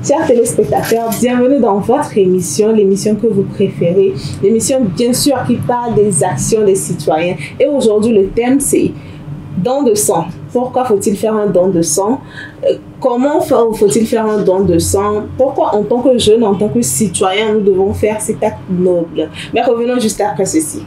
Chers téléspectateurs, bienvenue dans votre émission, l'émission que vous préférez, l'émission bien sûr qui parle des actions des citoyens. Et aujourd'hui, le thème c'est don de sang. Pourquoi faut-il faire un don de sang? Comment faut-il faire un don de sang? Pourquoi en tant que jeune, en tant que citoyen, nous devons faire cet acte noble? Mais revenons juste après ceci.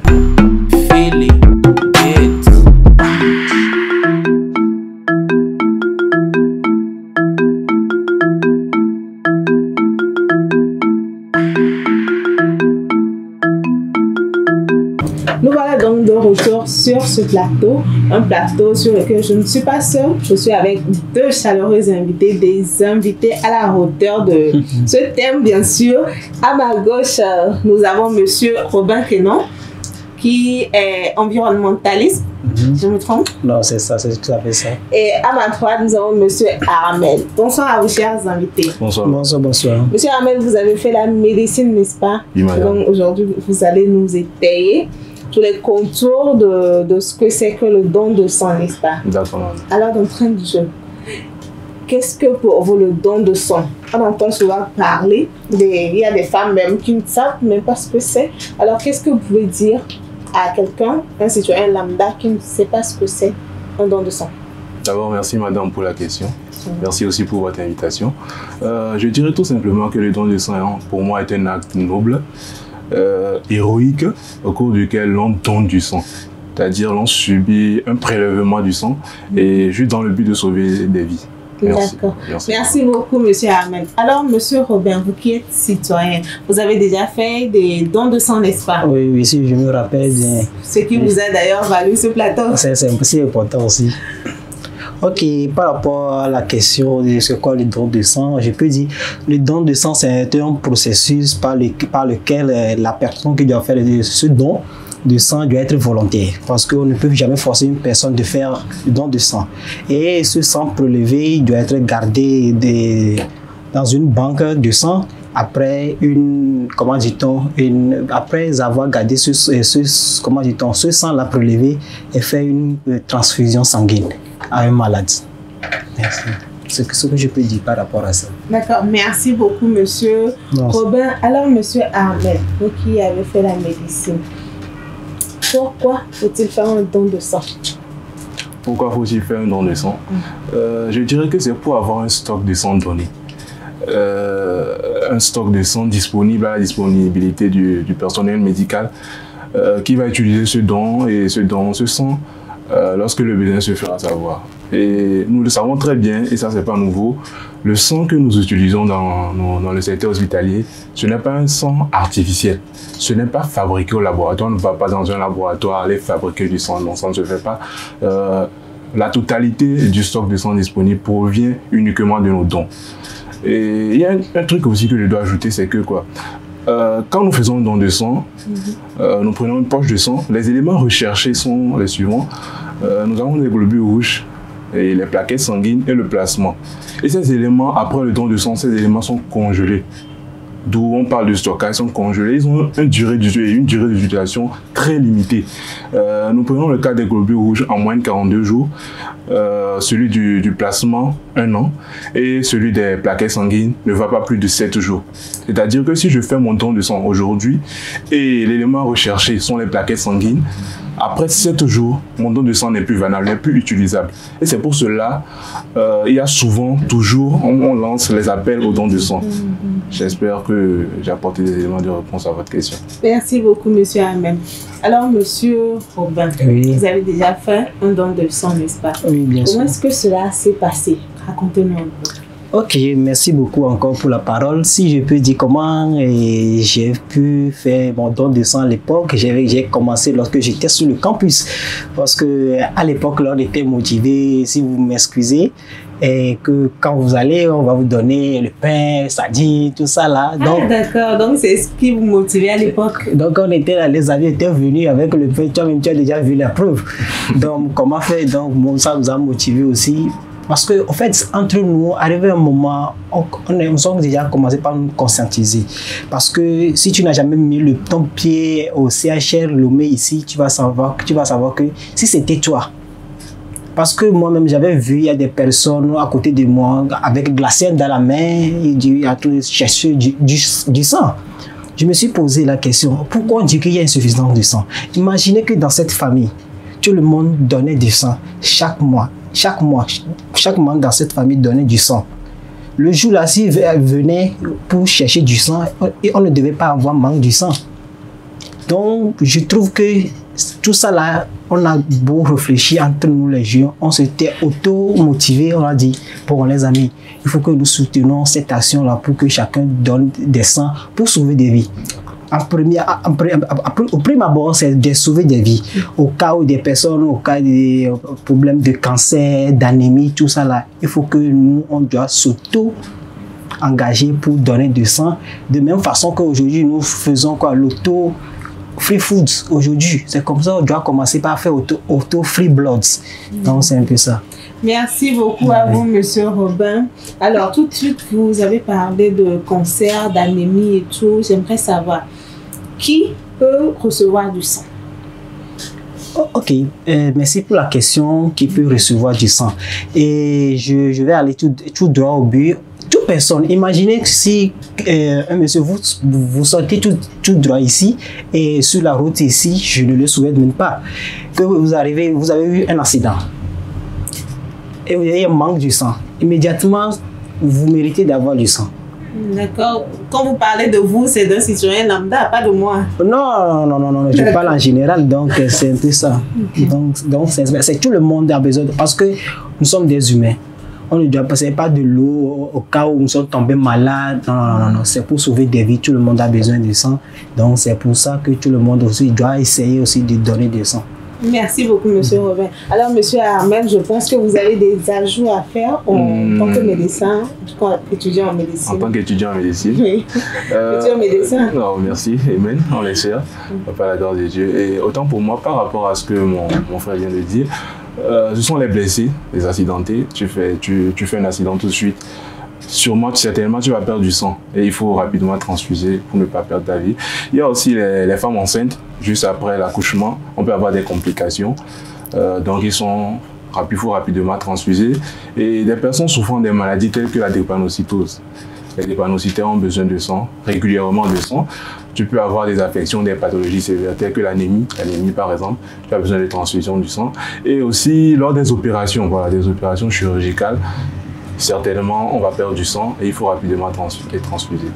Nous voilà donc de retour sur ce plateau, un plateau sur lequel je ne suis pas seule, je suis avec deux chaleureux invités, des invités à la hauteur de ce thème bien sûr. À ma gauche, nous avons monsieur Robin Quenon, qui est environnementaliste, je me trompe? Non, c'est ça, c'est tout à fait ça. Et à ma droite, nous avons monsieur Armel. Bonsoir à vous chers invités. Bonsoir. Bonsoir, bonsoir. Monsieur Armel, vous avez fait la médecine, n'est-ce pas? Oui, madame. Donc aujourd'hui, vous allez nous étayer tous les contours de ce que c'est que le don de sang, n'est-ce pas? D'accord. Alors, d'entrée de jeu, qu'est-ce que pour vous le don de sang? On entend souvent parler, il y a des femmes même qui ne savent même pas ce que c'est. Alors, qu'est-ce que vous pouvez dire à quelqu'un, un citoyen lambda qui ne sait pas ce que c'est un don de sang? D'abord, merci madame pour la question. Merci aussi pour votre invitation. Je dirais tout simplement que le don de sang, pour moi, est un acte noble, héroïque, au cours duquel l'on donne du sang. C'est-à-dire l'on subit un prélèvement du sang et juste dans le but de sauver des vies. D'accord. Merci beaucoup, monsieur Armel. Alors, monsieur Robin, vous qui êtes citoyen, vous avez déjà fait des dons de sang, n'est-ce pas? Oui, oui, si je me rappelle bien. Ce qui vous a d'ailleurs valu ce plateau. C'est important aussi. Ok, par rapport à la question de ce qu'est le don de sang, je peux dire le don de sang, c'est un processus par lequel la personne qui doit faire ce don de sang doit être volontaire, parce qu'on ne peut jamais forcer une personne de faire le don de sang. Et ce sang prélevé doit être gardé dans une banque de sang après après avoir gardé ce sang-là prélevé et fait une transfusion sanguine à un malade. Merci. C'est ce que je peux dire par rapport à ça. D'accord, merci beaucoup monsieur Robin. Alors monsieur Armel, vous qui avez fait la médecine, pourquoi faut-il faire un don de sang? Pourquoi faut-il faire un don de sang? Je dirais que c'est pour avoir un stock de sang donné. Un stock de sang disponible à la disponibilité du personnel médical qui va utiliser ce don et ce sang lorsque le besoin se fera savoir. Et nous le savons très bien, et ça c'est pas nouveau, le sang que nous utilisons dans le secteur hospitalier, ce n'est pas un sang artificiel, ce n'est pas fabriqué au laboratoire, on ne va pas dans un laboratoire aller fabriquer du sang, non, ça ne se fait pas. La totalité du stock de sang disponible provient uniquement de nos dons. Et il y a un truc aussi que je dois ajouter, c'est que quand nous faisons un don de sang, nous prenons une poche de sang, les éléments recherchés sont les suivants. Nous avons les globules rouges, et les plaquettes sanguines et le plasma. Et ces éléments, après le don de sang, ces éléments sont congelés. D'où on parle de stockage, ils sont congelés, ils ont une durée d'utilisation très limitée. Nous prenons le cas des globules rouges en moins de 42 jours, celui du plasma 1 an, et celui des plaquettes sanguines ne va pas plus de 7 jours. C'est-à-dire que si je fais mon don de sang aujourd'hui et l'élément recherché sont les plaquettes sanguines, après 7 jours, mon don de sang n'est plus valable, n'est plus utilisable. Et c'est pour cela, il y a souvent, toujours, on lance les appels au don de sang. J'espère que j'ai apporté des éléments de réponse à votre question. Merci beaucoup, monsieur Armel. Alors, monsieur Robin, oui. Vous avez déjà fait un don de sang, n'est-ce pas? Oui, bien sûr. Comment est-ce que cela s'est passé? Racontez-nous un peu. Ok, merci beaucoup encore pour la parole. Si je peux dire comment j'ai pu faire mon don de sang à l'époque, j'ai commencé lorsque j'étais sur le campus. Parce que à l'époque, là, on était motivés, si vous m'excusez, et que quand vous allez, on va vous donner le pain, sardines, tout ça là. Donc, d'accord, donc c'est ce qui vous motivait à l'époque. Donc on était là, les amis étaient venus avec le pain, toi-même tu as déjà vu la preuve. Donc comment faire? Donc ça nous a motivés aussi. Parce que, en fait, entre nous, arrivé un moment, on sommes déjà commencé par nous conscientiser. Parce que si tu n'as jamais mis ton pied au CHR Lomé ici, tu vas savoir que si c'était toi, Parce que moi-même, j'avais vu, il y a des personnes à côté de moi avec de la cerne dans la main, il y a tous chercher du sang. Je me suis posé la question, pourquoi on dit qu'il y a insuffisance de sang? Imaginez que dans cette famille, tout le monde donnait du sang chaque mois. Chaque mois dans cette famille donnait du sang. Le jour-là, s'il venait pour chercher du sang, on ne devait pas avoir manque du sang. Donc, je trouve que tout ça là, on a beau réfléchir entre nous les jeunes, on s'était auto-motivé, on a dit, bon les amis, il faut que nous soutenons cette action-là pour que chacun donne des sangs pour sauver des vies. Au prime abord, c'est de sauver des vies. Au cas où des personnes, au cas des problèmes de cancer, d'anémie, tout ça là, il faut que nous, on doit s'auto-engager pour donner du sang. De même façon qu'aujourd'hui, nous faisons quoi, l'auto free foods aujourd'hui. C'est comme ça, on doit commencer par faire auto free bloods. Donc, c'est un peu ça. Merci beaucoup à vous, Monsieur Robin. Alors, tout de suite, vous avez parlé de cancer, d'anémie et tout. J'aimerais savoir, qui peut recevoir du sang? Ok, merci pour la question, qui peut recevoir du sang. Et je vais aller tout droit au but. Toute personne, imaginez si un monsieur, vous sortez tout droit ici et sur la route ici, je ne le souhaite même pas, que vous avez eu un accident et vous avez un manque du sang. Immédiatement, vous méritez d'avoir du sang. D'accord. Quand vous parlez de vous, c'est d'un citoyen lambda, pas de moi. Non, je parle en général, donc c'est un peu ça. Donc c'est tout le monde a besoin, parce que nous sommes des humains. On ne doit passer pas de l'eau au cas où nous sommes tombés malades. Non. C'est pour sauver des vies. Tout le monde a besoin de sang. Donc, c'est pour ça que tout le monde aussi doit essayer aussi de donner du sang. Merci beaucoup, Monsieur Robin. Alors, Monsieur Armel, je pense que vous avez des ajouts à faire en tant que médecin, étudiant en médecine. En tant qu'étudiant en médecine. Oui. Étudiant en médecin. Non, merci. Amen. On l'espère. Par la grâce de Dieu. Et autant pour moi, par rapport à ce que mon frère vient de dire, ce sont les blessés, les accidentés. Tu fais un accident tout de suite. Sûrement, certainement, tu vas perdre du sang. Et il faut rapidement transfuser pour ne pas perdre ta vie. Il y a aussi les femmes enceintes. Juste après l'accouchement, on peut avoir des complications. Donc, il faut rapidement transfuser. Et des personnes souffrant des maladies telles que la drépanocytose. Les drépanocytaires ont besoin de sang, régulièrement de sang. Tu peux avoir des affections, des pathologies sévères telles que l'anémie par exemple. Tu as besoin de transfusion du sang. Et aussi lors des opérations, voilà, des opérations chirurgicales, certainement on va perdre du sang et il faut rapidement les transfuser.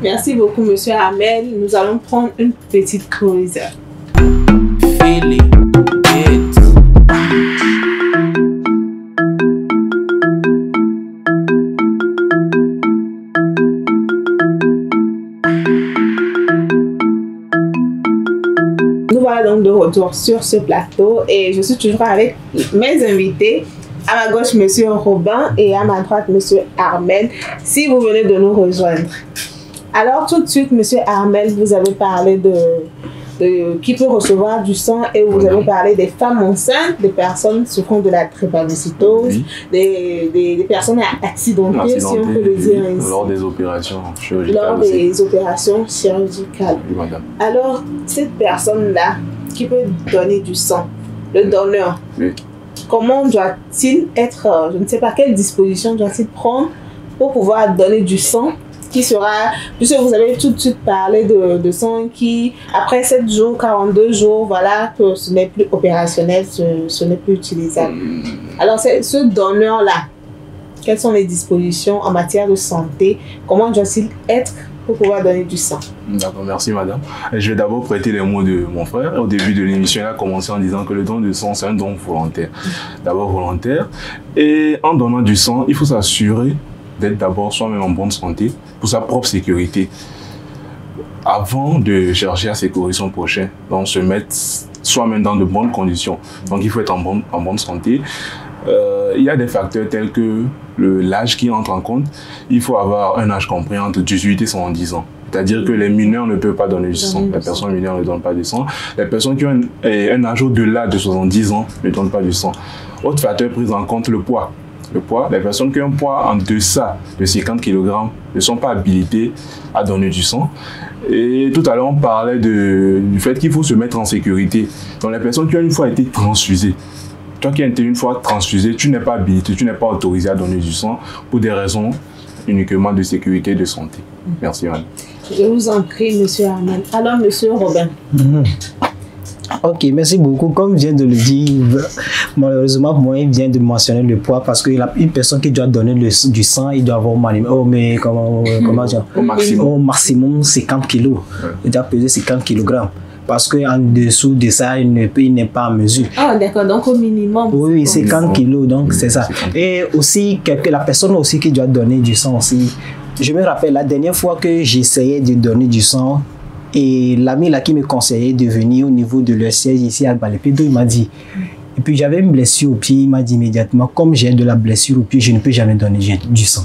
Merci beaucoup, Monsieur Armel. Nous allons prendre une petite pause. Nous voilà donc de retour sur ce plateau et je suis toujours avec mes invités. À ma gauche, Monsieur Robin, et à ma droite, Monsieur Armel, si vous venez de nous rejoindre. Alors, tout de suite, Monsieur Armel, vous avez parlé de qui peut recevoir du sang et vous avez parlé des femmes enceintes, des personnes souffrant de la drépanocytose, des personnes accidentées, si on peut le dire ainsi. Lors des opérations chirurgicales. Lors des opérations chirurgicales. Oui, madame. Alors, cette personne-là qui peut donner du sang, le donneur, oui. Comment doit-il être, je ne sais pas, quelle disposition doit-il prendre pour pouvoir donner du sang qui sera, puisque vous avez tout de suite parlé de sang qui, après 7 jours, 42 jours, voilà, que ce n'est plus opérationnel, ce n'est plus utilisable. Alors, ce donneur-là, quelles sont les dispositions en matière de santé? Comment doit-il être pour pouvoir donner du sang? D'accord, merci madame. Je vais d'abord prêter les mots de mon frère. Au début de l'émission, il a commencé en disant que le don de sang, c'est un don volontaire. D'abord volontaire. Et en donnant du sang, il faut s'assurer d'être d'abord soi-même en bonne santé pour sa propre sécurité. Avant de chercher à secourir son prochain, donc se mettre soi-même dans de bonnes conditions. Donc il faut être en bonne santé. Il y a des facteurs tels que l'âge qui entre en compte. Il faut avoir un âge compris entre 18 et 70 ans. C'est-à-dire que les mineurs ne peuvent pas donner du sang. Les personnes mineures ne donnent pas du sang. Les personnes qui ont un âge au-delà de 70 ans ne donnent pas du sang. Autre facteur pris en compte, le poids. Le poids, les personnes qui ont un poids en deçà de 50 kg ne sont pas habilitées à donner du sang. Et tout à l'heure, on parlait du fait qu'il faut se mettre en sécurité. Donc les personnes qui ont une fois été transfusées, toi qui as été une fois transfusé, tu n'es pas habilité, tu n'es pas autorisé à donner du sang pour des raisons uniquement de sécurité et de santé. Merci, Anne. Je vous en prie, monsieur Armel. Alors, monsieur Robin. Ok, merci beaucoup. Comme je viens de le dire, malheureusement, moi, il vient de mentionner le poids parce qu'une personne qui doit donner du sang, il doit avoir comment dire, au maximum 50 kilos. Il doit peser 50 kg. Parce qu'en dessous de ça, il n'est pas en mesure. Ah, d'accord, donc au minimum. Oui, 50 kilos, donc c'est ça. Et aussi, la personne aussi qui doit donner du sang aussi. Je me rappelle la dernière fois que j'essayais de donner du sang, et l'ami là qui me conseillait de venir au niveau de leur siège ici à Balépedo, il m'a dit, et puis j'avais une blessure au pied, il m'a dit immédiatement, comme j'ai de la blessure au pied, je ne peux jamais donner du sang.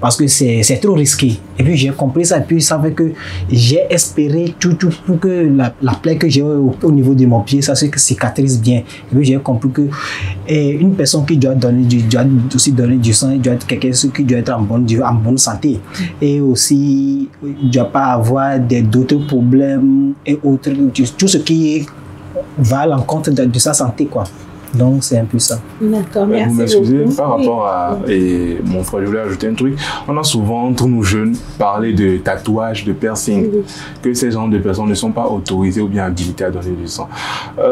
Parce que c'est trop risqué. Et puis j'ai compris ça, et puis ça fait que j'ai espéré tout pour que la plaie que j'ai au niveau de mon pied, ça se cicatrise bien. Et puis j'ai compris que une personne qui doit aussi donner du sang, il doit être quelqu'un qui doit être en bonne santé. Et aussi, il ne doit pas avoir d'autres problèmes et autres, tout ce qui va à l'encontre de sa santé, quoi. Donc, c'est un peu ça. D'accord, merci. Vous m'excusez, par rapport à... Et mon frère, je voulais ajouter un truc. On a souvent, entre nous jeunes, parlé de tatouage, de piercing, que ces genres de personnes ne sont pas autorisées ou bien habilitées à donner du sang.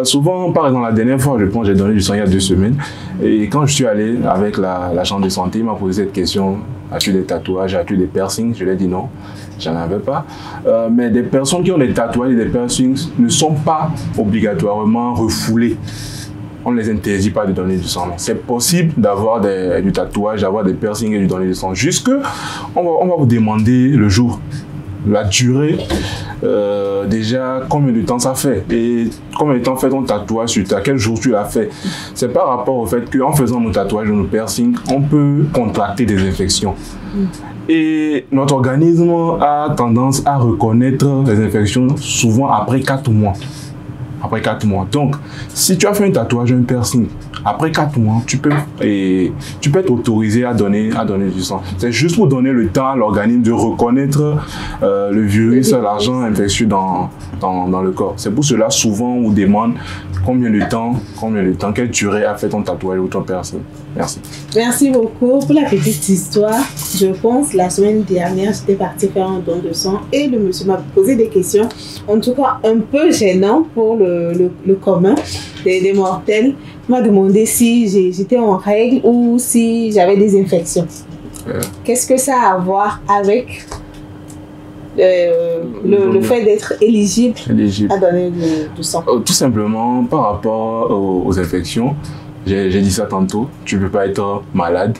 Souvent, par exemple, la dernière fois, je pense, j'ai donné du sang il y a 2 semaines. Et quand je suis allé avec la chambre de santé, il m'a posé cette question, as-tu des tatouages, as-tu des piercings? Je lui ai dit non. J'en avais pas. Mais des personnes qui ont des tatouages et des piercings ne sont pas obligatoirement refoulées. On ne les interdit pas de donner du sang. C'est possible d'avoir du tatouage, d'avoir des piercings et de donner du sang. Jusque, on va vous demander le jour, la durée, déjà combien de temps ça fait et combien de temps fait ton tatouage sur toi, quel jour tu l'as fait. C'est par rapport au fait qu'en faisant nos tatouages ou nos piercings, on peut contracter des infections. Et notre organisme a tendance à reconnaître les infections souvent après 4 mois. Après 4 mois. Donc, si tu as fait un tatouage, un piercing, après 4 mois, tu peux être autorisé à donner du sang. C'est juste pour donner le temps à l'organisme de reconnaître le virus, l'agent infectieux dans le corps. C'est pour cela, souvent, on vous demande combien de temps, quelle durée a fait ton tatouage ou ton piercing. Merci. Merci beaucoup pour la petite histoire. Je pense la semaine dernière, j'étais partie faire un don de sang et le monsieur m'a posé des questions, en tout cas un peu gênant pour le commun des mortels. Il m'a demandé si j'étais en règle ou si j'avais des infections. Qu'est-ce que ça a à voir avec le fait d'être éligible à donner du sang? Tout simplement par rapport aux infections. J'ai dit ça tantôt, tu ne peux pas être malade.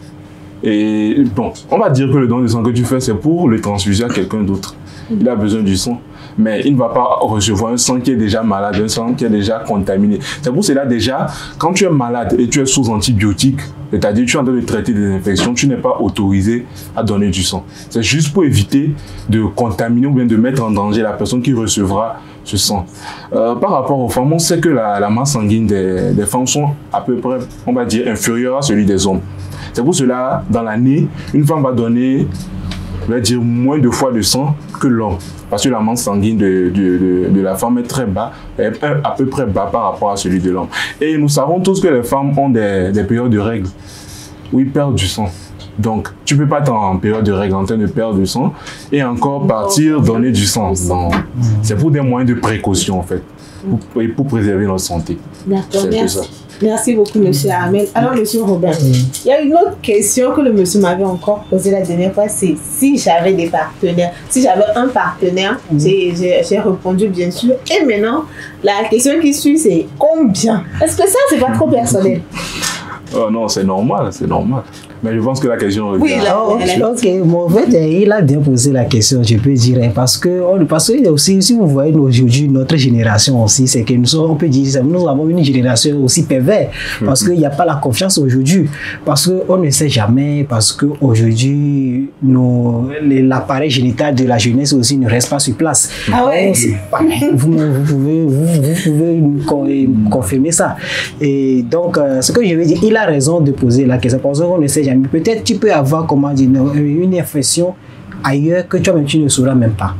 Et bon, on va dire que le don de sang que tu fais, c'est pour le transfuser à quelqu'un d'autre. Il a besoin du sang. Mais il ne va pas recevoir un sang qui est déjà malade, un sang qui est déjà contaminé. C'est pour cela déjà, quand tu es malade et tu es sous antibiotiques, c'est-à-dire tu es en train de traiter des infections, tu n'es pas autorisé à donner du sang. C'est juste pour éviter de contaminer ou bien de mettre en danger la personne qui recevra ce sang. Par rapport aux femmes, on sait que la masse sanguine des femmes sont à peu près, on va dire, inférieure à celui des hommes. C'est pour cela, dans l'année, une femme va donner, on va dire, moins de fois de sang que l'homme. Parce que la masse sanguine de la femme est très bas, est à peu près bas par rapport à celui de l'homme. Et nous savons tous que les femmes ont des périodes de règles où ils perdent du sang. Donc, tu ne peux pas être en période de règles en train de perdre du sang et encore partir donner du sang. C'est pour des moyens de précaution, en fait, pour préserver notre santé. D'accord, merci. Merci beaucoup, monsieur Armel. Alors, monsieur Robin, il y a une autre question que le monsieur m'avait encore posée la dernière fois, c'est si j'avais des partenaires. Si j'avais un partenaire, j'ai répondu bien sûr. Et maintenant, la question qui suit, c'est combien? Est-ce que ça, c'est pas trop personnel? Oh non, c'est normal, c'est normal. Mais je pense que la question revient. Oui, ok, bon, en fait, il a bien posé la question, je peux dire, parce que aussi, si vous voyez aujourd'hui notre génération aussi, c'est que on peut dire, nous avons une génération aussi pervers, parce qu'il n'y a pas la confiance aujourd'hui, parce qu'on ne sait jamais, parce qu'aujourd'hui, l'appareil génital de la jeunesse aussi ne reste pas sur place. Ah ouais. Vous pouvez confirmer ça. Et donc, ce que je veux dire, il a raison de poser la question, parce qu'on ne sait jamais. Peut-être tu peux avoir, comment dire, une infection ailleurs que toi-même tu ne sauras même pas.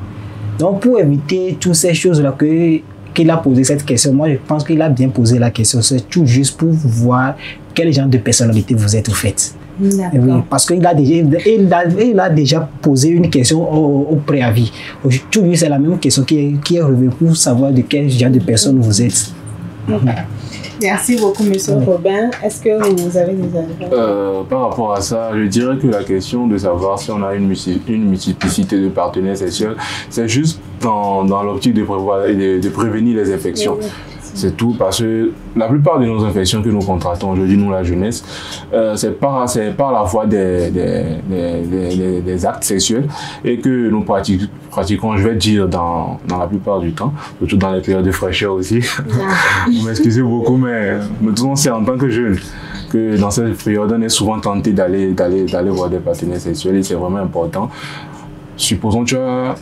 Donc pour éviter toutes ces choses-là, que qu'il a posé cette question, moi je pense qu'il a bien posé la question. C'est tout juste pour voir quel genre de personnalité vous êtes au fait. Oui, parce qu'il a déjà posé une question au préavis. Tout lui, c'est la même question qui est revenue pour savoir de quel genre de personne vous êtes. Merci beaucoup, monsieur Robin. Est-ce que vous avez des avis? Par rapport à ça, je dirais que la question de savoir si on a une multiplicité de partenaires sexuels, c'est juste dans l'optique de prévenir les infections. C'est tout, parce que la plupart de nos infections que nous contractons aujourd'hui, nous la jeunesse, c'est par la voie des actes sexuels et que nous pratiquons, je vais dire, dans la plupart du temps, surtout dans les périodes de fraîcheur aussi. Vous m'excusez beaucoup, mais de toute façon, c'est en tant que jeune que dans cette période, on est souvent tenté d'aller voir des partenaires sexuels et c'est vraiment important. Supposons que tu as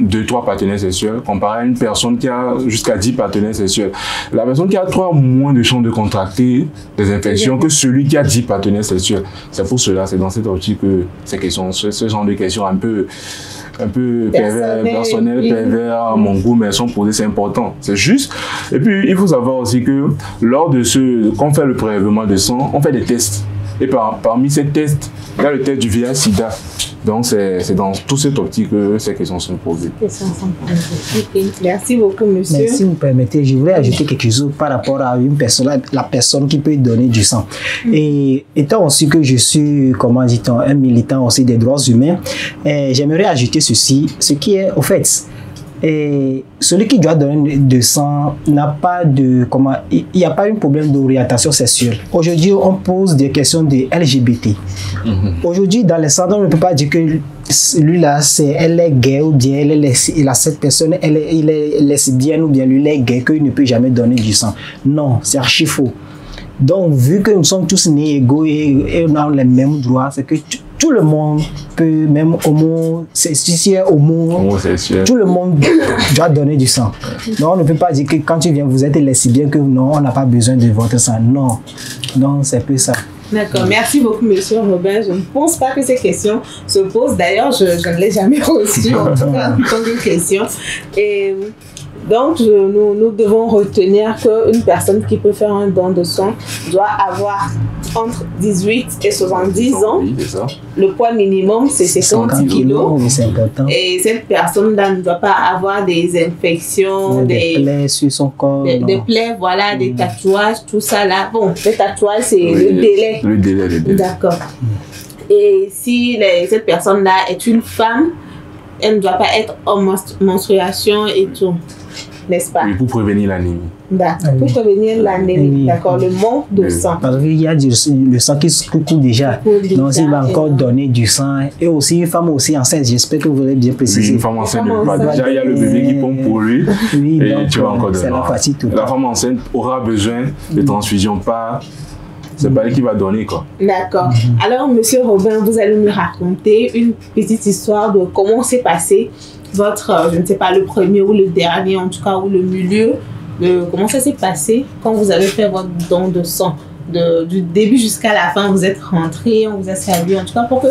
2-3 partenaires sexuels comparé à une personne qui a jusqu'à 10 partenaires sexuels. La personne qui a 3 moins de chances de contracter des infections que celui qui a 10 partenaires sexuels. C'est pour cela, c'est dans cette optique que ce genre de questions un peu personnelles, pervers à mon goût, mais elles sont posées, c'est important. C'est juste. Et puis, il faut savoir aussi que lors de quand on fait le prélèvement de sang, on fait des tests. Et parmi ces tests, il y a le test du VIH-Sida. Donc, c'est dans toute cette optique que ces questions sont posées. Merci beaucoup, monsieur. Mais si vous permettez, je voulais ajouter quelque chose par rapport à la personne qui peut donner du sang. Et étant aussi que je suis, comment dit-on, un militant aussi des droits humains, j'aimerais ajouter ceci, ce qui est, au fait, et celui qui doit donner du sang n'a pas de il n'y a pas un problème d'orientation sexuelle. Aujourd'hui, on pose des questions de LGBT. Aujourd'hui, dans les centres, on ne peut pas dire que lui là, elle est gay ou bien cette personne, elle est lesbienne ou bien lui il est gay, qu'il ne peut jamais donner du sang. Non, c'est archi faux. Donc, vu que nous sommes tous nés égaux et on a les mêmes droits, c'est que tout le monde peut, même homosexuel, tout le monde doit donner du sang. Non, on ne peut pas dire que quand tu viens, vous êtes lesbien, que non, on n'a pas besoin de votre sang. Non, non, c'est peu ça. D'accord, merci beaucoup, monsieur Robin. Je ne pense pas que ces questions se posent. D'ailleurs, je ne l'ai jamais reçue en tant que question. Et donc, nous devons retenir qu'une personne qui peut faire un don de sang doit avoir entre 18 et 70 ans. Oui, c'est ça. Le poids minimum, c'est 50 kilos. C'est important. Et cette personne-là ne doit pas avoir des infections, des plaies sur son corps. Des plaies, voilà, des tatouages, tout ça là. Bon, les tatouages, c'est le délai. Le délai. D'accord. Et si cette personne-là est une femme, elle ne doit pas être en menstruation et tout. N'est-ce pas? Oui, pour prévenir l'anémie. D'accord, pour prévenir l'anémie, d'accord, le manque de sang. Parce qu'il y a le sang qui coule déjà. Donc, il va encore donner du sang. Et aussi, une femme aussi enceinte, j'espère que vous l'avez bien précisé. Oui, une femme enceinte, déjà, il y a le bébé qui pompe pour lui. Oui, et donc, tu vas encore donner. La femme enceinte aura besoin de transfusion, c'est pas elle qui va donner, quoi. D'accord. Alors, monsieur Robin, vous allez nous raconter une petite histoire de comment s'est passé votre, je ne sais pas, le premier ou le dernier, en tout cas, ou le milieu, comment ça s'est passé quand vous avez fait votre don de sang. Du début jusqu'à la fin, vous êtes rentré, on vous a servi, en tout cas, pour que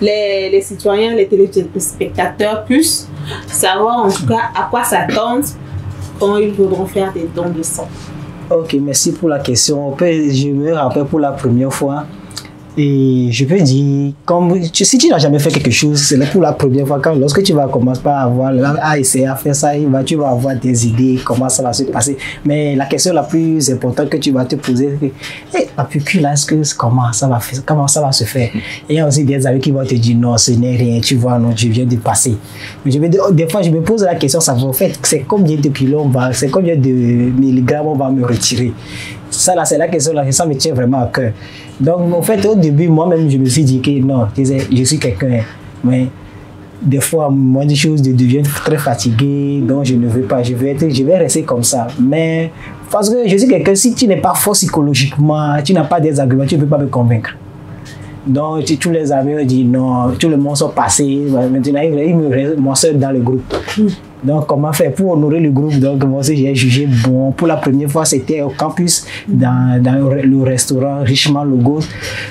les citoyens, les téléspectateurs puissent savoir, en tout cas, à quoi s'attendre quand ils voudront faire des dons de sang. Ok, merci pour la question. Je me rappelle pour la première fois. Et je peux dire, si tu n'as jamais fait quelque chose, c'est pour la première fois, lorsque tu vas commencer à essayer à faire ça, tu vas avoir des idées, comment ça va se passer. Mais la question la plus importante que tu vas te poser, c'est la piqûre là, comment ça va se faire? Et il y a aussi des amis qui vont te dire non, ce n'est rien, tu vois, non, je viens de passer. Mais des fois, je me pose la question, ça va, en fait, c'est combien de kilos c'est combien de milligrammes on va me retirer? Ça là, c'est la question là, ça me tient vraiment à cœur. Donc, en fait, au début, moi-même, je me suis dit que non, je suis quelqu'un, mais des fois, moi, des choses deviennent très fatigué, donc je ne veux pas, je vais rester comme ça. Mais, parce que je suis quelqu'un, si tu n'es pas fort psychologiquement, tu n'as pas des arguments, tu ne peux pas me convaincre. Donc, tous les amis ont dit non, tout le monde sont passés, maintenant, il me reste moi seul dans le groupe. Donc, comment faire pour honorer le groupe? Donc, moi aussi, j'ai jugé bon. Pour la première fois, c'était au campus, dans le restaurant Richement Logos.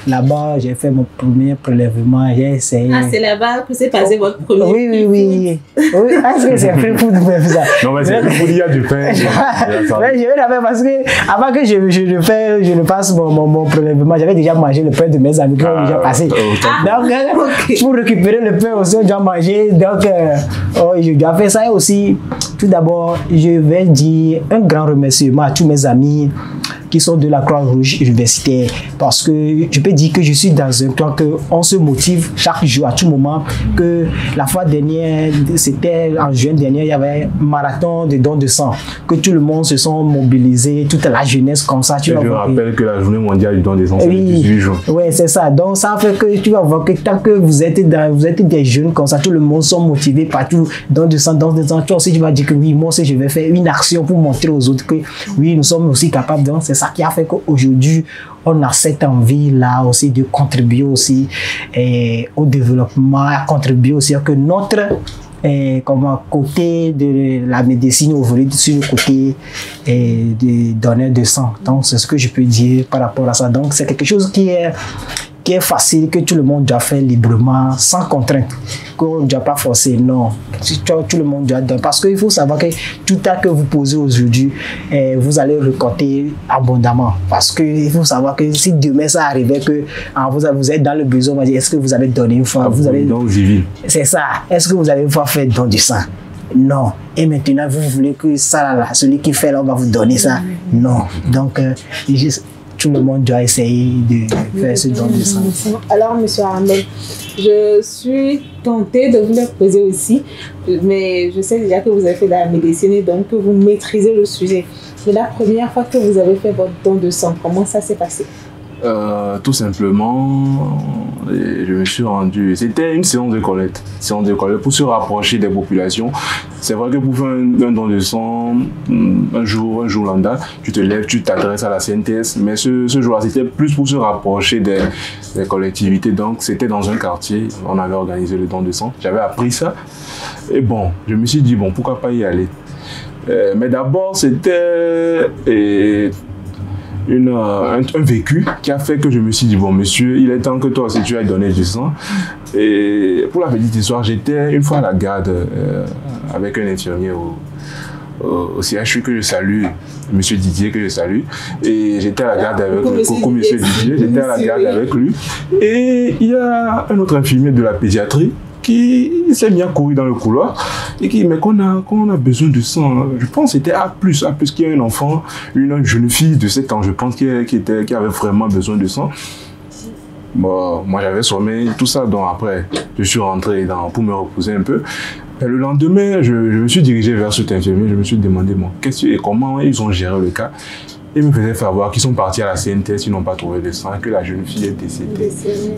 Là-bas, j'ai fait mon premier prélèvement. J'ai essayé. Ah, c'est là-bas que s'est passé votre premier Oui. Ah, c'est free food, ça. Non, mais c'est free food, il y a du pain. Mais je vais la faire parce que, avant que je ne fasse mon prélèvement, j'avais déjà mangé le pain de mes amis qui ont déjà passé. Donc, pour récupérer le pain aussi, on doit manger. Donc, je dois faire ça aussi. Tout d'abord, je vais dire un grand remerciement à tous mes amis qui sont de la Croix-Rouge universitaire, parce que je peux dire que je suis dans un clan qu'on se motive chaque jour, à tout moment. Que la fois dernière, c'était en juin dernier, il y avait un marathon de dons de sang, que tout le monde se sont mobilisés, toute la jeunesse comme ça. Je rappelle que la journée mondiale du don de sang, c'est le 18 juin. Oui, c'est ça. Donc ça fait que tu vas voir que tant que vous êtes des jeunes comme ça, tout le monde sont motivés partout, don de sang, toi aussi tu vas dire que oui, moi aussi je vais faire une action pour montrer aux autres que oui, nous sommes aussi capables. Donc c'est ça qui a fait qu'aujourd'hui, on a cette envie-là aussi de contribuer aussi au développement, à contribuer aussi à que notre comme côté de la médecine ouvrière, sur le côté de donneur de sang. Donc c'est ce que je peux dire par rapport à ça. Donc c'est quelque chose qui est facile, que tout le monde doit faire librement, sans contrainte, qu'on ne doit pas forcer, non. Tout le monde doit donner. Parce qu'il faut savoir que tout acte que vous posez aujourd'hui, vous allez récolter abondamment. Parce qu'il faut savoir que si demain ça arrivait, que vous êtes dans le besoin, on va dire, est-ce que vous allez donner une fois? C'est ça. Est-ce que vous allez une fois faire don du sang? Non. Et maintenant, vous voulez que ça, là, celui qui fait là, on va vous donner ça? Non. Donc, tout le monde doit essayer de faire ce don de sang. Alors, M. Armel, je suis tentée de vous le poser aussi, mais je sais déjà que vous avez fait de la médecine et donc que vous maîtrisez le sujet. Mais la première fois que vous avez fait votre don de sang, comment ça s'est passé? Tout simplement, je me suis rendu. C'était une séance de collecte pour se rapprocher des populations. C'est vrai que pour faire un don de sang, un jour lambda, tu te lèves, tu t'adresses à la CNTS, mais ce jour-là, c'était plus pour se rapprocher des collectivités. Donc, c'était dans un quartier, on avait organisé le don de sang. J'avais appris ça. Et bon, je me suis dit, bon, pourquoi pas y aller. Mais d'abord, c'était un vécu qui a fait que je me suis dit, bon monsieur, il est temps que toi aussi tu ailles donner du sang. Et pour la petite histoire, j'étais une fois à la garde avec un infirmier au CHU que je salue, monsieur Didier que je salue, et j'étais à la garde avec monsieur Didier, j'étais à la garde avec lui, et il y a un autre infirmier de la pédiatrie qui s'est mis à courir dans le couloir et qui dit mais qu'on a besoin de sang. Je pense que c'était A+, qu'il y a un enfant, une jeune fille de 7 ans, je pense, qui avait vraiment besoin de sang. Bon, moi j'avais sommeil, tout ça, donc après je suis rentré pour me reposer un peu. Et le lendemain, je me suis dirigé vers cet infirmier, je me suis demandé bon, comment ils ont géré le cas. Ils me faisaient savoir qu'ils sont partis à la CNTS, ils n'ont pas trouvé de sang, que la jeune fille est décédée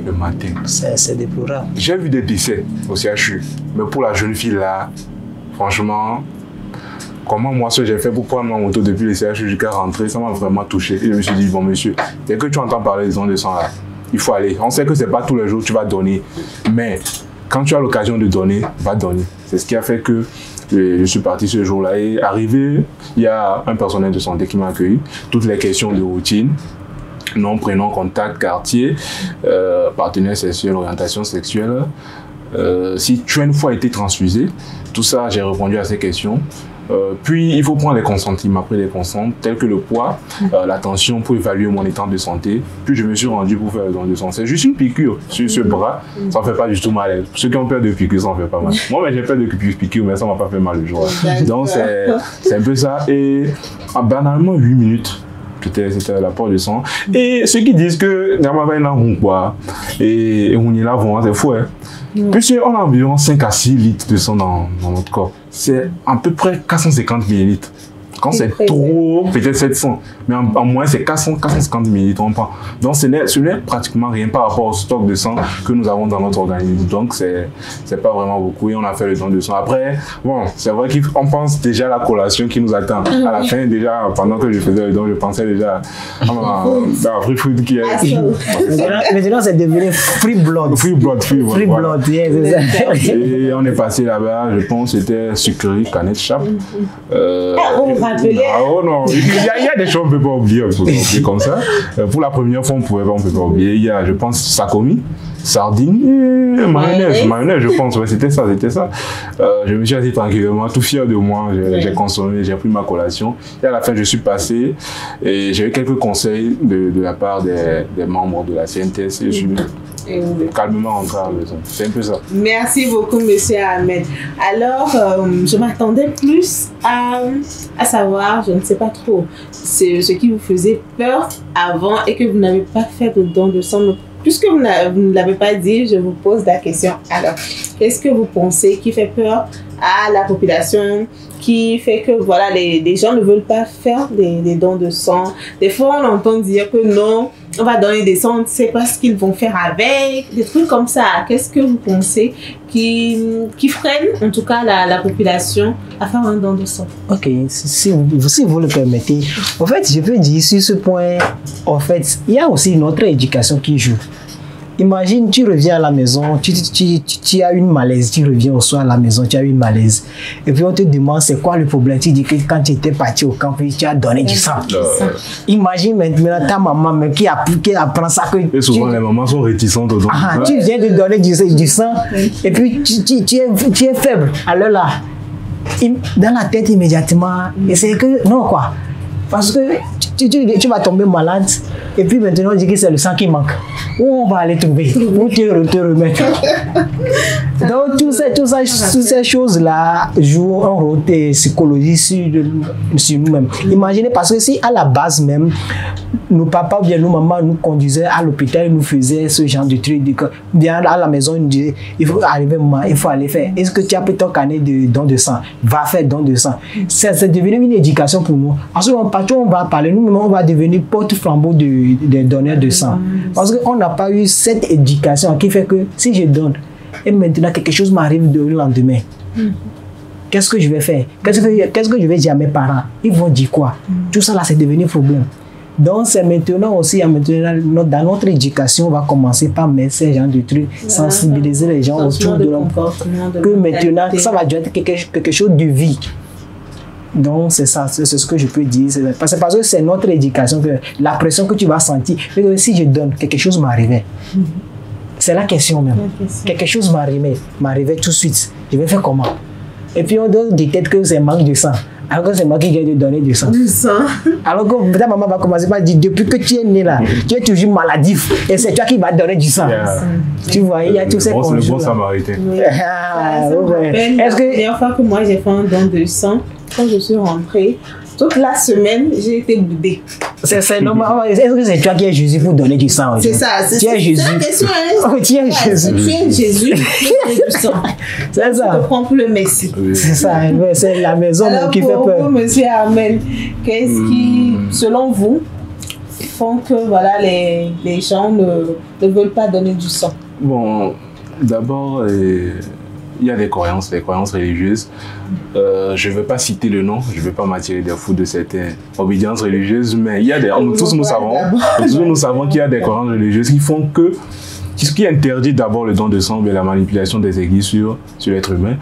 le matin. C'est déplorable. J'ai vu des décès au CHU, mais pour la jeune fille là, franchement, comment moi ce que j'ai fait pour prendre ma moto depuis le CHU jusqu'à rentrer, ça m'a vraiment touché. Et je me suis dit, bon monsieur, dès que tu entends parler des dons de sang là, il faut aller. On sait que ce n'est pas tous les jours que tu vas donner, mais quand tu as l'occasion de donner, va donner. C'est ce qui a fait que je suis parti ce jour-là et arrivé, il y a un personnel de santé qui m'a accueilli. Toutes les questions de routine, nom, prénom, contact, quartier, partenaire sexuel, orientation sexuelle. Si tu as une fois été transfusé, tout ça, j'ai répondu à ces questions. Puis, il faut prendre les constantes. Il m'a pris les constantes, telles que le poids, la tension pour évaluer mon état de santé. Puis, je me suis rendu pour faire le don de sang. C'est juste une piqûre sur ce bras. Ça ne fait pas du tout mal. Ceux qui ont peur de piqûre, ça ne fait pas mal. Moi, j'ai peur de piqûre, mais ça ne m'a pas fait mal le jour. Donc, c'est un peu ça. Et banalement, 8 minutes. C'était l'apport de sang. Et ceux qui disent que et on y lave, c'est faux. Hein? Puisqu'on a environ 5 à 6 litres de sang dans notre corps. C'est à peu près 450 millilitres. Quand c'est trop, peut-être 700. Mais en moins, c'est 450 millilitres en prend. Donc, ce n'est pratiquement rien par rapport au stock de sang que nous avons dans notre organisme. Donc, c'est pas vraiment beaucoup et on a fait le don de sang. Après, bon, c'est vrai qu'on pense déjà à la collation qui nous attend. À la fin, déjà, pendant que je faisais le don, je pensais déjà à la free food qui est... Maintenant, c'est devenu free blood. Free blood, yeah, c'est ça. Et on est passé là-bas, je pense que c'était sucrerie, canette chape. On rappelait. Oh non, il y a des choses qu'on ne peut pas oublier, comme ça. Pour la première fois, on ne peut pas oublier. Il y a, je pense, sakomi, sardines, mayonnaise, je pense. Ouais, c'était ça. Je me suis assis tranquillement, tout fier de moi. J'ai consommé, j'ai pris ma collation. Et à la fin, je suis passé et j'ai eu quelques conseils de la part des membres de la CNTS. Et je suis calmement rentré à la maison. C'est un peu ça. Merci beaucoup, monsieur Ahmed. Alors, je m'attendais plus à savoir, je ne sais pas trop, ce qui vous faisait peur avant et que vous n'avez pas fait de don de sang. Puisque vous ne l'avez pas dit, je vous pose la question. Alors, qu'est-ce que vous pensez qui fait peur à la population, qui fait que voilà, les gens ne veulent pas faire des dons de sang? Des fois, on entend dire que non, on va donner des sangs, on ne sait pas ce qu'ils vont faire avec, des trucs comme ça. Qu'est-ce que vous pensez qui freine en tout cas la population à faire un don de sang? Ok, si vous le permettez, en fait, je peux dire sur ce point, en fait, il y a aussi une autre éducation qui joue. Imagine, tu reviens à la maison, tu as une malaise, tu reviens au soir à la maison, tu as une malaise. Et puis on te demande c'est quoi le problème. Tu dis que quand tu étais parti au camp, tu as donné du sang. Imagine maintenant ta maman même qui apprend ça. Et souvent les mamans sont réticentes au don. Tu viens de donner du sang et puis tu es faible. Alors là, dans la tête immédiatement, et c'est que non quoi. Parce que tu vas tomber malade et puis maintenant on dit que c'est le sang qui manque. Où on va aller trouver? Où te remettre? Donc toutes ces choses-là jouent un rôle psychologique sur nous-mêmes. Imaginez, parce que si à la base même, nos papas ou bien nos mamans nous conduisaient à l'hôpital, ils nous faisaient ce genre de truc, bien à la maison, ils nous disaient, il faut arriver un moment, il faut aller faire. Est-ce que tu as pris ton carnet de don de sang? Va faire don de sang. C'est devenu une éducation pour nous. Ensuite, on va parler, nous-mêmes, on va devenir porte-flambeau des donneurs de sang. Parce qu'on n'a pas eu cette éducation qui fait que si je donne, et maintenant quelque chose m'arrive le lendemain, qu'est-ce que je vais faire? Qu'est-ce que je vais dire à mes parents? Ils vont dire quoi? Tout ça là, c'est devenu un problème. Donc c'est maintenant aussi, dans notre éducation, on va commencer par mettre ces gens de trucs, sensibiliser les gens autour de l'emploi. Que maintenant, ça va devenir quelque chose de vie. Donc c'est ça, c'est ce que je peux dire. Parce que c'est notre éducation, que la pression que tu vas sentir. Si je donne, quelque chose m'arrivait. C'est la question même. Quelque chose m'arrivait tout de suite. Je vais faire comment? Et puis on donne des têtes que c'est manque de sang. Alors que c'est moi qui viens de donner du sang. Alors que ta maman va commencer par dire, depuis que tu es né là, tu es toujours maladif. Et c'est toi qui vas donner du sang. Tu vois, il y a tous ces conjoints. C'est le bon samaritain. Est-ce que la dernière fois que moi j'ai fait un don de sang, quand je suis rentrée, toute la semaine, j'ai été boudée. C'est normal. Est-ce que c'est toi qui es Jésus pour donner du sang? C'est ça. Tu es Jésus. Tu es Jésus. Tu es Jésus pour donner du sang. C'est ça. Tu te prends pour le Messie. C'est ça. C'est la maison qui fait peur. Alors pour vous, monsieur Ahmed, qu'est-ce qui, selon vous, font que voilà, les gens ne veulent pas donner du sang? Bon, d'abord, il y a des croyances religieuses. Je ne vais pas citer le nom, je ne vais pas m'attirer des fous de certaines obédiences religieuses, mais il y a tous nous savons qu'il y a des croyances religieuses qui font que, ce qui interdit d'abord le don de sang et la manipulation des églises sur l'être humain.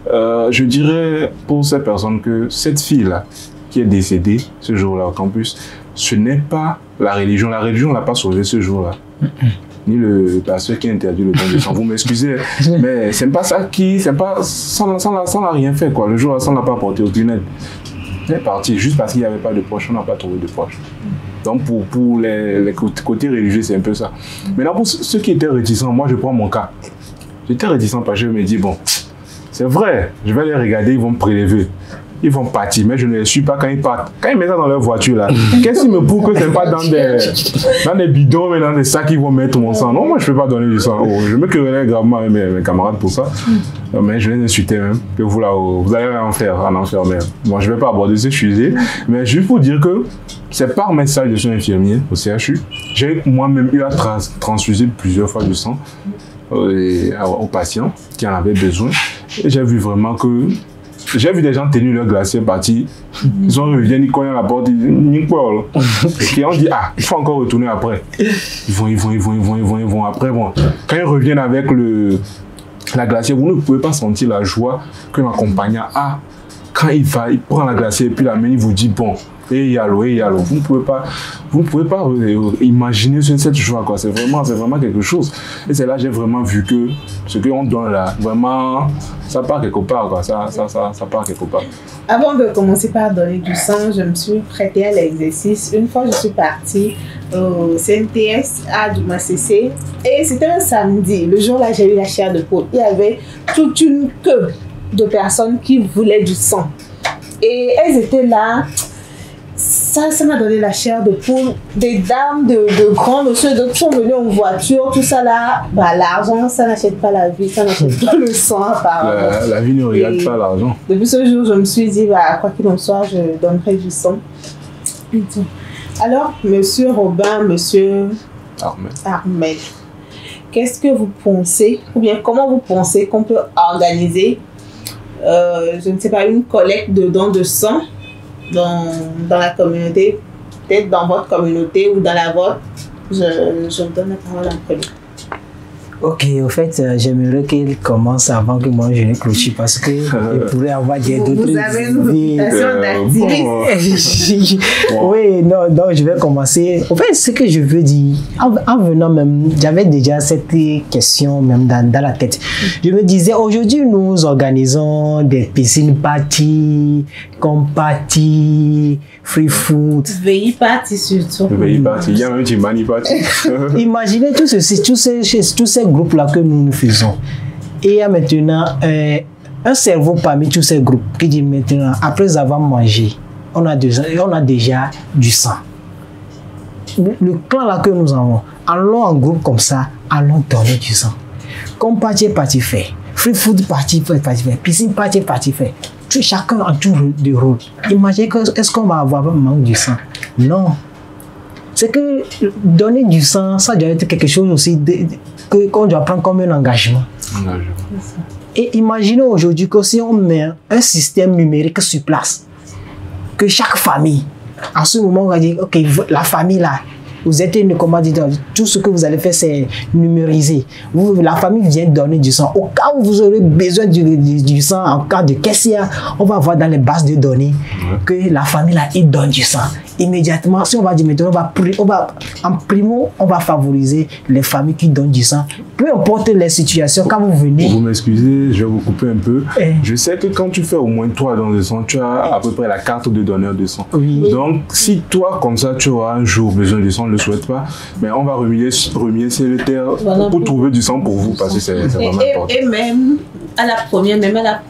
Je dirais pour ces personnes que cette fille-là, qui est décédée ce jour-là au campus, ce n'est pas la religion. La religion ne l'a pas sauvée ce jour-là. Ni le pasteur qui interdit le don de sang. Vous m'excusez, mais c'est pas ça qui... Ça n'a rien fait, quoi. Le jour-là, ça n'a pas apporté aucune aide. C'est parti, juste parce qu'il n'y avait pas de proche, on n'a pas trouvé de proche. Donc pour les côtés religieux, c'est un peu ça. Maintenant, pour ceux qui étaient réticents, moi je prends mon cas. J'étais réticent parce que je me dis, bon, c'est vrai, je vais les regarder, ils vont me prélever. ils vont partir, mais je ne les suis pas quand ils partent. Quand ils mettent ça dans leur voiture, là, qu'est-ce qui me prouve que c'est pas dans des bidons, mais dans des sacs qu'ils vont mettre mon sang? Non, moi, je ne peux pas donner du sang. Oh, je me querellais gravement avec mes camarades pour ça. Mais je les insultais même. Que vous, là, vous allez en enfer même. Bon, je ne vais pas aborder ce sujet, mais juste pour dire que c'est par message, je suis infirmier au CHU. J'ai moi-même eu à transfuser plusieurs fois du sang aux patients qui en avaient besoin. Et j'ai vu vraiment que j'ai vu des gens tenir leur glacier partir. Ils reviennent, ils cognent à la porte, ils disent quoi. Et on dit ah, il faut encore retourner après. Ils vont après. Bon, quand ils reviennent avec la glacière, vous ne pouvez pas sentir la joie que l'accompagnant a. Quand il prend la glacière et puis la main, il vous dit bon. Et yalo. Vous ne pouvez pas imaginer cette joie, quoi. C'est vraiment quelque chose. Et c'est là que j'ai vraiment vu que ce qu'on donne là, vraiment, ça part quelque part, quoi. Ça part quelque part. Avant de commencer par donner du sang, je me suis prêtée à l'exercice. Une fois, je suis partie au CNTS à Dumas-CC et c'était un samedi. Le jour-là, j'ai eu la chair de poule. Il y avait toute une queue de personnes qui voulaient du sang. Et elles étaient là. Ça m'a donné la chair de poule. Des dames de grands monsieur, d'autres sont venus en voiture, tout ça là. Bah, l'argent, ça n'achète pas la vie, ça n'achète pas le sang, apparemment. La vie ne regarde pas l'argent. Depuis ce jour, je me suis dit, bah, quoi qu'il en soit, je donnerai du sang. Alors, monsieur Robin, monsieur Ahmed, qu'est-ce que vous pensez, ou bien comment vous pensez qu'on peut organiser, je ne sais pas, une collecte de dons de sang dans la communauté, peut-être dans votre communauté ou dans la vôtre? Je vous donne la parole en premier. Ok, au fait, j'aimerais qu'il commence avant que moi je ne clôture parce que il pourrait avoir d'autres. Vous avez une réputation d'activiste. Oui, non, je vais commencer. Au fait, ce que je veux dire, en venant même, j'avais déjà cette question même dans la tête. Je me disais, aujourd'hui, nous organisons des piscines parties, party, free food. VI party surtout. VI party, il y a même du mani party. Imaginez tous ces groupes-là que nous faisons. Et il y a maintenant un cerveau parmi tous ces groupes qui dit maintenant, après avoir mangé, on a déjà du sang. Le clan là que nous avons, allons en groupe comme ça, allons donner du sang. Comme party fait, free food party fait, piscine party fait. Chacun a un tour de rôle. Imaginez est-ce qu'on va avoir un manque du sang? Non. C'est que donner du sang, ça doit être quelque chose aussi qu'on doit prendre comme un engagement. Et imaginez aujourd'hui que si on met un système numérique sur place, que chaque famille, en ce moment, on va dire, ok, la famille là, vous êtes une commande, tout ce que vous allez faire, c'est numériser. La famille vient donner du sang. Au cas où vous aurez besoin du sang, en cas de question, on va voir dans les bases de données que la famille là, il donne du sang. Immédiatement, si on va dire maintenant, on va favoriser les familles qui donnent du sang. Peu importe les situations, quand vous venez... Vous m'excusez, je vais vous couper un peu. Je sais que quand tu fais au moins 3 dons de sang, tu as à peu près la carte de donneur de sang. Oui. Donc, si toi, comme ça, tu auras un jour besoin de sang, ne le souhaite pas, mais on va remuer le terre pour trouver du sang pour vous, parce que c'est vraiment important. Et même à la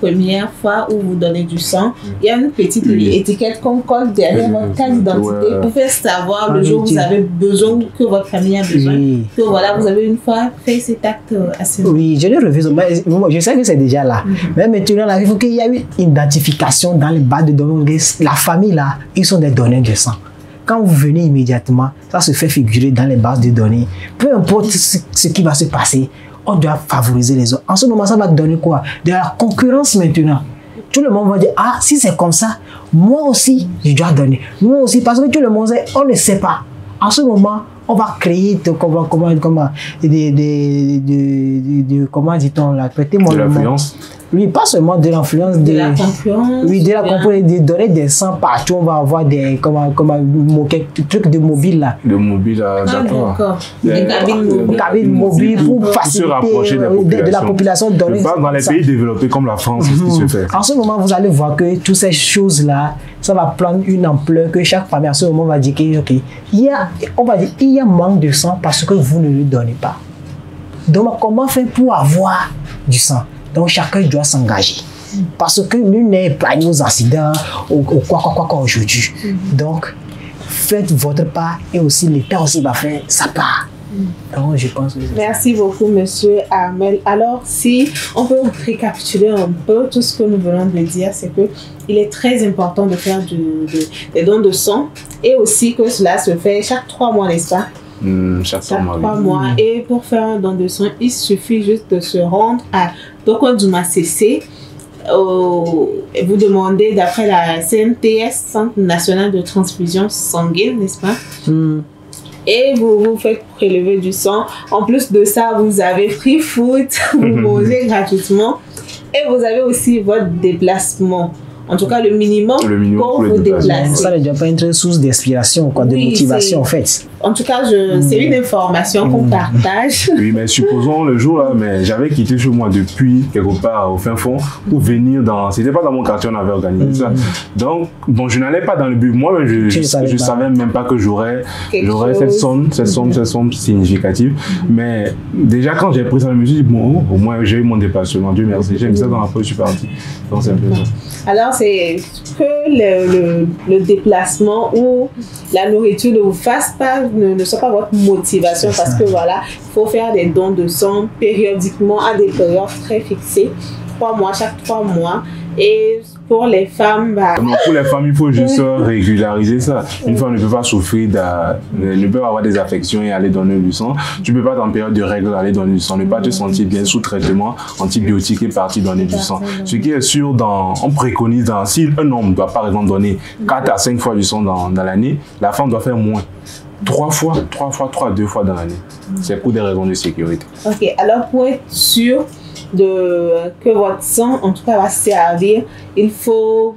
première fois où vous donnez du sang, il y a une petite étiquette qu'on colle derrière votre carte d'identité pour faire savoir le jour où vous avez besoin, que votre famille a besoin, que voilà, vous avez une fois fait cet acte assez... Oui, je l'ai revu, je sais que c'est déjà là. Mais maintenant, il faut qu'il y ait une identification dans les bases de données. La famille là, ils sont des donneurs de sang. Quand vous venez immédiatement, ça se fait figurer dans les bases de données. Peu importe ce qui va se passer, on doit favoriser les autres. En ce moment, ça va donner quoi? De la concurrence maintenant. Tout le monde va dire, ah, si c'est comme ça, moi aussi, je dois donner. Moi aussi, parce que tout le monde sait, on ne sait pas. En ce moment, on va créer comment dit-on là, prêtez-moi le mot. Oui, pas seulement de l'influence, de la concurrence. Oui, de la concurrence, de donner des sangs partout. On va avoir des trucs de mobile là. De mobile, d'accord. Des cabines mobiles pour faciliter de la population. Dans les pays développés comme la France, c'est ce qui se fait. En ce moment, vous allez voir que toutes ces choses là, ça va prendre une ampleur que chaque famille à ce moment va dire que ok, il y a manque de sang parce que vous ne le donnez pas. Donc comment faire pour avoir du sang? Donc chacun doit s'engager. Parce que l'une n'est pas aux accidents, ou quoi aujourd'hui. Donc, faites votre part et aussi l'État aussi va faire sa part. Donc, je pense que merci beaucoup, monsieur Armel. Alors, si on peut récapituler un peu tout ce que nous venons de dire, c'est que il est très important de faire des dons de sang et aussi que cela se fait chaque 3 mois, n'est-ce pas? Chaque 3 mois. Et pour faire un don de sang, il suffit juste de se rendre à Tokondouma CC. Vous demandez d'après la CNTS, Centre National de Transfusion Sanguine, n'est-ce pas? Et vous faites prélever du sang. En plus de ça, vous avez free food, vous mangez gratuitement. Et vous avez aussi votre déplacement. En tout cas, le minimum pour vous déplacer. Ça ne doit pas être une source d'inspiration, de motivation en fait. En tout cas, c'est une information qu'on partage. Oui, mais supposons le jour là, mais j'avais quitté chez moi depuis quelque part au fin fond pour venir dans. C'était pas dans mon quartier, on avait organisé ça. Donc, bon, je n'allais pas dans le but. Moi, je savais même pas que j'aurais cette somme significative. Mais déjà, quand j'ai pris ça, je me suis dit, bon, au moins j'ai eu mon déplacement. Dieu merci. J'ai mis ça dans la poche, je suis parti. Donc, c'est un peu ça. Alors, c'est que le déplacement ou la nourriture ne vous fasse pas, ne soit pas votre motivation, parce que voilà, il faut faire des dons de sang périodiquement à des périodes très fixées, 3 mois, chaque 3 mois. Et pour les femmes, non, pour les femmes, il faut juste régulariser ça. Une femme ne peut pas souffrir, ne peut avoir des affections et aller donner du sang. Tu ne peux pas, en période de règles, aller donner du sang. Ne pas te sentir bien sous traitement antibiotique et partir donner du sang. Ce qui est sûr, on préconise, si un homme doit par exemple donner 4 à 5 fois du sang dans l'année, la femme doit faire moins. 3 fois, 2 fois dans l'année. C'est pour des raisons de sécurité. Ok, alors pour être sûr que votre sang, en tout cas, va servir, il faut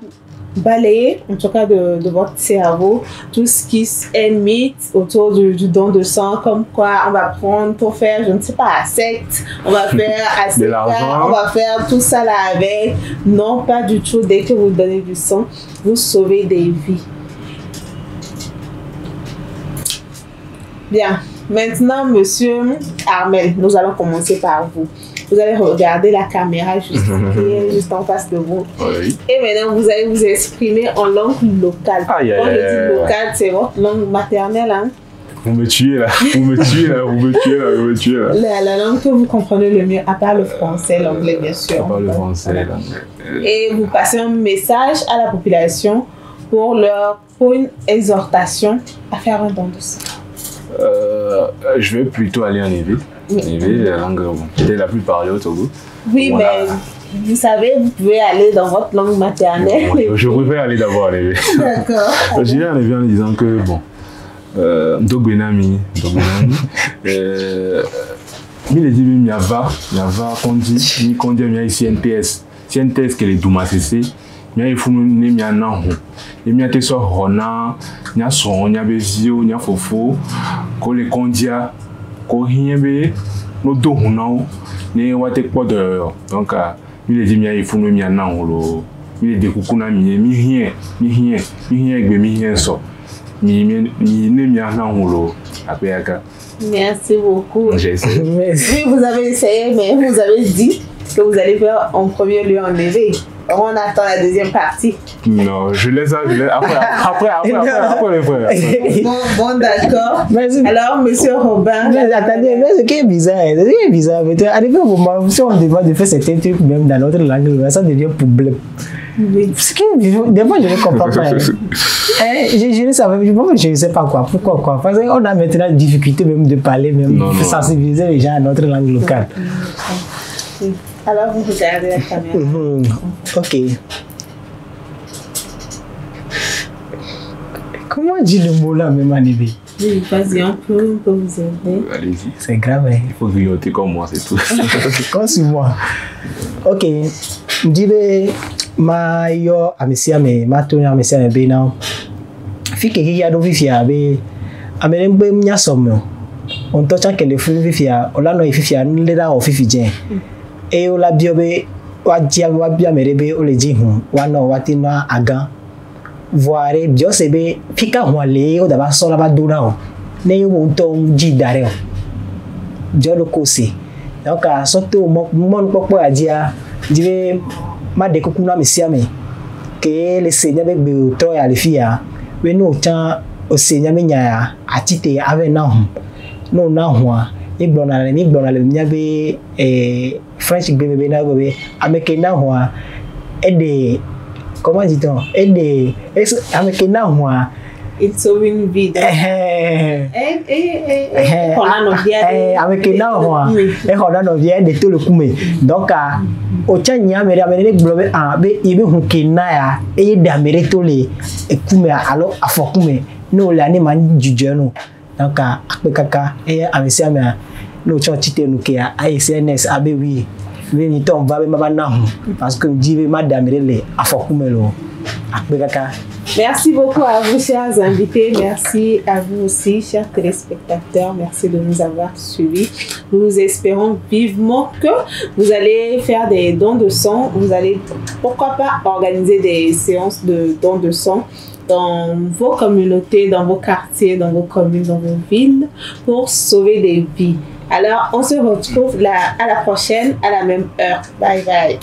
balayer, en tout cas, de votre cerveau, tout ce qui est mythe autour du don de sang, comme quoi on va prendre pour faire, je ne sais pas, secte, on va faire assez on va faire tout ça là avec. Non, pas du tout. Dès que vous donnez du sang, vous sauvez des vies. Bien. Maintenant, monsieur Armel, nous allons commencer par vous. Vous allez regarder la caméra juste en face de vous. Oui. Et maintenant, vous allez vous exprimer en langue locale. Quand je dis locale, c'est votre langue maternelle. Hein? Vous me tuez là. La langue que vous comprenez le mieux, à part le français, l'anglais, bien sûr. À part le français, l'anglais. Et vous passez un message à la population pour une exhortation à faire un don de sang. Je vais plutôt aller en Évé. Évé, la langue peut-être la plus parlée au Togo. Oui, voilà. Mais vous savez, vous pouvez aller dans votre langue maternelle. Je préfère aller d'abord en Évé. D'accord. J'irai en Évé en disant que, bon, Dogbenami, il est dit, il y a qu'on dit, il y a CNTS qui est les Douma CC. Il faut nous mettre en haut. Il y a des sortes Rona, il y a son, il y a Bézio, il y a Fofo, que les Kondia, que il nos deux Honao, il y a des poids de. Donc, il est dit, il faut nous mettre en haut. Il est des coucous, il Merci beaucoup. J'ai essayé. Oui, vous avez essayé, mais vous avez dit que vous allez faire en premier lieu en Évé. On attend la deuxième partie. Non, je laisse ça. Après le frère. Bon, d'accord. Alors, monsieur Robin. Attendez, mais ce qui est bizarre, arrivé au moment où si on demande de faire certains trucs, même dans notre langue, ça devient problème. Oui. Ce qui est, des fois, je ne comprends pas. Je ne sais pas quoi. Pourquoi? Parce qu'on a maintenant la difficulté même de parler, même de sensibiliser les gens à notre langue locale. Alors, vous regardez la caméra. Ok. Comment on dit le mot là, même en Évé? Oui, vas-y, on peut vous aider. Allez-y. C'est grave, hein? Il faut grignoter comme moi, c'est tout. Comme sur moi. Ok. Je dirais, ma tourne à Messia, mais non. Fille qui a d'où vivia, mais amène mia somme. On touche que les fruits vivia, on l'a noyé vivia, nous les a offert. Et on l'a biobe, wa bien merebe, on les dit, watina agan. Voir bio sebe, fika wale, o d'abord sur la baduna. Ne ou ton dit d'arrêt. Bio le cossé. Donc, surtout, mon papa a dit, ma de kukuna misiame que le seigneur be be to ya le fia we no chan o seigneur me nya atite ave na hu no na hu ni gbona le nya be French be na go be ameke na hu e de comment dit-on e de ameke na hu il sauve une vie. Avec un an, et on a vient de tout le coup. Donc, au Tchania, mais la globale, il veut qu'il n'a et d'amérique tous les coups, alors à Fokume, nous l'animal du journal. Donc, à Kaka et à Messia, nous chantités nous qui a SNS, oui. Veniton va maintenant parce que Dieu m'a d'amérique à Fokume. Merci beaucoup à vous, chers invités. Merci à vous aussi, chers téléspectateurs. Merci de nous avoir suivis. Nous espérons vivement que vous allez faire des dons de sang. Vous allez, pourquoi pas, organiser des séances de dons de sang dans vos communautés, dans vos quartiers, dans vos communes, dans vos villes, pour sauver des vies. Alors, on se retrouve à la prochaine, à la même heure. Bye bye.